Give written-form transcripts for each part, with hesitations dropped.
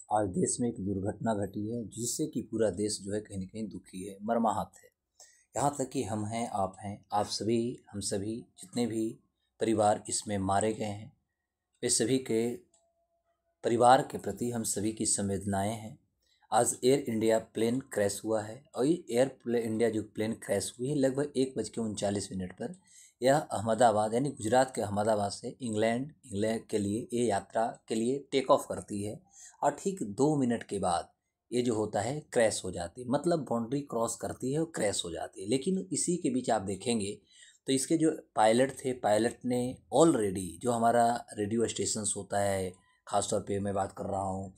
आज देश में एक दुर्घटना घटी है जिससे कि पूरा देश जो है कहीं न कहीं दुखी है, मर्माहत है। यहाँ तक कि हम हैं, आप सभी, हम सभी जितने भी परिवार इसमें मारे गए हैं, वे सभी के परिवार के प्रति हम सभी की संवेदनाएँ हैं। आज एयर इंडिया प्लेन क्रैश हुआ है और ये इंडिया जो प्लेन क्रैश हुई है लगभग 1:39 पर। यह अहमदाबाद यानी गुजरात के अहमदाबाद से इंग्लैंड के लिए ये यात्रा के लिए टेक ऑफ करती है और ठीक 2 मिनट के बाद ये जो होता है क्रैश हो जाती है, मतलब बाउंड्री क्रॉस करती है और क्रैश हो जाती है। लेकिन इसी के बीच आप देखेंगे तो इसके जो पायलट थे, पायलट ने ऑलरेडी जो हमारा रेडियो स्टेशंस होता है, ख़ासतौर पे मैं बात कर रहा हूँ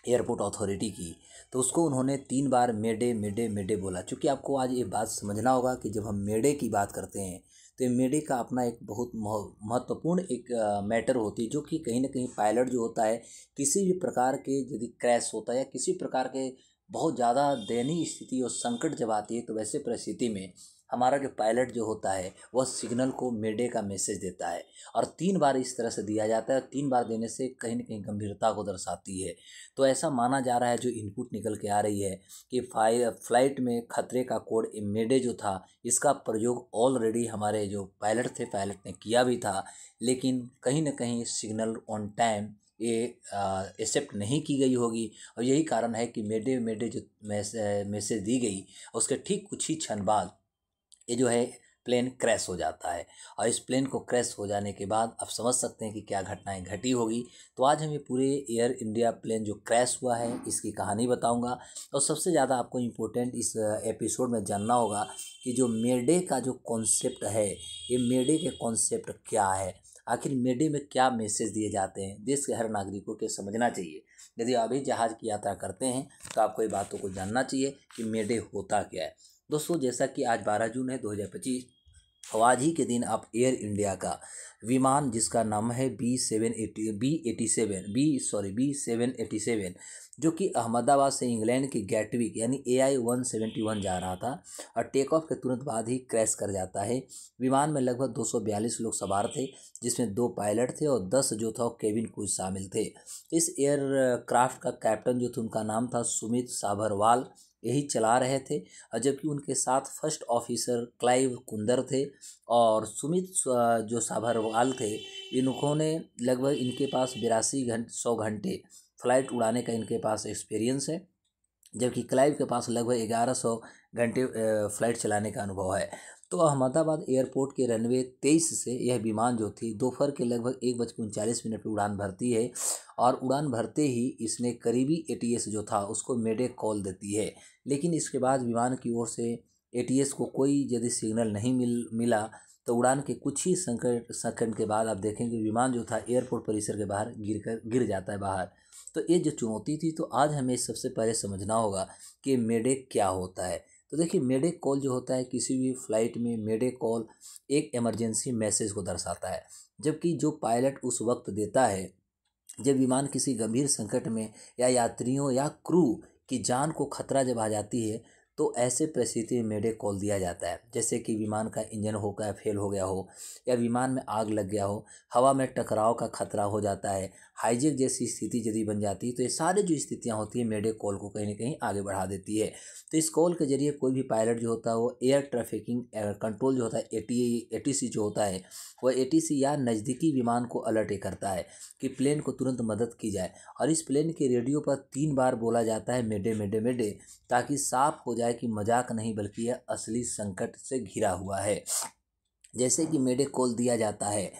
एयरपोर्ट अथॉरिटी की, तो उसको उन्होंने 3 बार मेडे मेडे मेडे बोला। चूँकि आपको आज ये बात समझना होगा कि जब हम मेडे की बात करते हैं तो ये मेडे का अपना एक बहुत महत्वपूर्ण एक मैटर होती है, जो कि कहीं ना कहीं पायलट जो होता है किसी भी प्रकार के यदि क्रैश होता है या किसी प्रकार के बहुत ज़्यादा दयनीय स्थिति और संकट जब आती है तो वैसे परिस्थिति में हमारा जो पायलट जो होता है वह सिग्नल को मेडे का मैसेज देता है और 3 बार इस तरह से दिया जाता है। 3 बार देने से कहीं न कहीं गंभीरता को दर्शाती है। तो ऐसा माना जा रहा है, जो इनपुट निकल के आ रही है कि फ्लाइट में खतरे का कोड मेडे जो था इसका प्रयोग ऑलरेडी हमारे जो पायलट थे, पायलट ने किया भी था, लेकिन कहीं न कहीं सिग्नल ऑन टाइम ये एक्सेप्ट नहीं की गई होगी और यही कारण है कि मेडे मेडे जो मैसेज दी गई उसके ठीक कुछ ही क्षण बाद ये जो है प्लेन क्रैश हो जाता है। और इस प्लेन को क्रैश हो जाने के बाद आप समझ सकते हैं कि क्या घटनाएं घटी होगी। तो आज हम ये पूरे एयर इंडिया प्लेन जो क्रैश हुआ है इसकी कहानी बताऊंगा और सबसे ज़्यादा आपको इम्पोर्टेंट इस एपिसोड में जानना होगा कि जो मेडे का जो कॉन्सेप्ट है, ये मेडे के कॉन्सेप्ट क्या है, आखिर मेडे में क्या मैसेज दिए जाते हैं, देश के हर नागरिकों के समझना चाहिए। यदि अभी जहाज़ की यात्रा करते हैं तो आपको ये बातों को जानना चाहिए कि मेडे होता क्या है। दोस्तों, जैसा कि आज 12 जून है 2025 और आज ही के दिन आप एयर इंडिया का विमान जिसका नाम है बी 787 जो कि अहमदाबाद से इंग्लैंड की गैटविक यानी AI-171 जा रहा था और टेक ऑफ के तुरंत बाद ही क्रैश कर जाता है। विमान में लगभग 242 लोग सवार थे, जिसमें 2 पायलट थे और 10 जो था केबिन क्रू शामिल थे। इस एयरक्राफ्ट का कैप्टन जो था उनका नाम था सुमित साभरवाल, यही चला रहे थे और जबकि उनके साथ फर्स्ट ऑफिसर क्लाइव कुंदर थे और सुमित जो साभरवाल थे, इन्होंने लगभग इनके पास 100 घंटे फ़्लाइट उड़ाने का इनके पास एक्सपीरियंस है, जबकि क्लाइव के पास लगभग 1100 घंटे फ़्लाइट चलाने का अनुभव है। तो अहमदाबाद एयरपोर्ट के रनवे 23 से यह विमान जो थी दोपहर के लगभग 1:39 पर उड़ान भरती है और उड़ान भरते ही इसने करीबी ATS जो था उसको मेडे कॉल देती है। लेकिन इसके बाद विमान की ओर से ATS को कोई यदि सिग्नल नहीं मिला तो उड़ान के कुछ ही सेकंड के बाद आप देखेंगे विमान जो था एयरपोर्ट परिसर के बाहर गिर जाता है बाहर। तो ये जो चुनौती थी, तो आज हमें सबसे पहले समझना होगा कि मेडे क्या होता है। तो देखिए, मेडे कॉल जो होता है किसी भी फ्लाइट में मेडे कॉल एक इमरजेंसी मैसेज को दर्शाता है, जबकि जो पायलट उस वक्त देता है जब विमान किसी गंभीर संकट में या यात्रियों या क्रू की जान को खतरा जब आ जाती है तो ऐसे परिस्थिति में मेडे कॉल दिया जाता है। जैसे कि विमान का इंजन होकर फेल हो गया हो या विमान में आग लग गया हो, हवा में टकराव का खतरा हो जाता है, हाईजैक जैसी स्थिति यदि बन जाती है, तो ये सारी जो स्थितियां होती हैं मेडे कॉल को कहीं ना कहीं आगे बढ़ा देती है। तो इस कॉल के जरिए कोई भी पायलट जो होता है वो एयर ट्रैफिकिंग कंट्रोल जो होता है ATC जो होता है वह ATC या नज़दीकी विमान को अलर्ट करता है कि प्लेन को तुरंत मदद की जाए। और इस प्लेन के रेडियो पर 3 बार बोला जाता है मेडे मेडे मेडे, ताकि साफ हो जाए कि मजाक नहीं बल्कि यह असली संकट से घिरा हुआ है। जैसे कि मेडे कॉल दिया जाता है,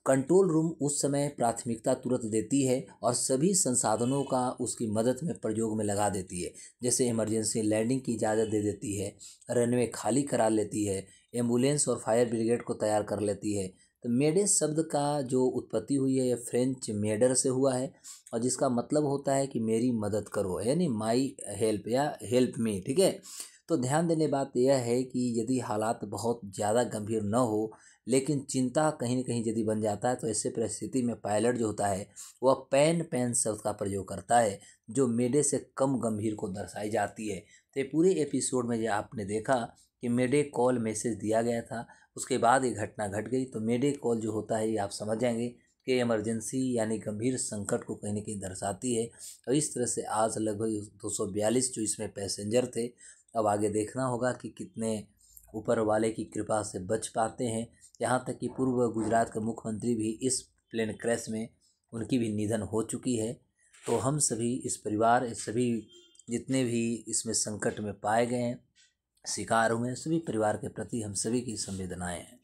कंट्रोल रूम उस समय प्राथमिकता तुरंत देती है और सभी संसाधनों का उसकी मदद में प्रयोग में लगा देती है। जैसे इमरजेंसी लैंडिंग की इजाज़त दे देती है, रनवे खाली करा लेती है, एम्बुलेंस और फायर ब्रिगेड को तैयार कर लेती है। तो मेडे शब्द का जो उत्पत्ति हुई है यह फ्रेंच मेडर से हुआ है और जिसका मतलब होता है कि मेरी मदद करो, यानी माई हेल्प या हेल्प मी। ठीक है, तो ध्यान देने बात यह है कि यदि हालात बहुत ज़्यादा गंभीर न हो लेकिन चिंता कहीं न कहीं यदि बन जाता है तो ऐसे परिस्थिति में पायलट जो होता है वह पैन शब्द का प्रयोग करता है, जो मेडे से कम गंभीर को दर्शाई जाती है। तो ये पूरे एपिसोड में जो आपने देखा कि मेडे कॉल मैसेज दिया गया था, उसके बाद ये घटना घट गई। तो मेडे कॉल जो होता है ये आप समझ जाएंगे के इमरजेंसी यानी गंभीर संकट को कहीं न कहीं दर्शाती है। और इस तरह से आज लगभग 242 जो इसमें पैसेंजर थे। अब आगे देखना होगा कि कितने ऊपर वाले की कृपा से बच पाते हैं। यहाँ तक कि पूर्व गुजरात के मुख्यमंत्री भी इस प्लेन क्रैश में उनकी भी निधन हो चुकी है। तो हम सभी इस परिवार, इस सभी जितने भी इसमें संकट में पाए गए हैं, शिकार हुए हैं, सभी परिवार के प्रति हम सभी की संवेदनाएं हैं।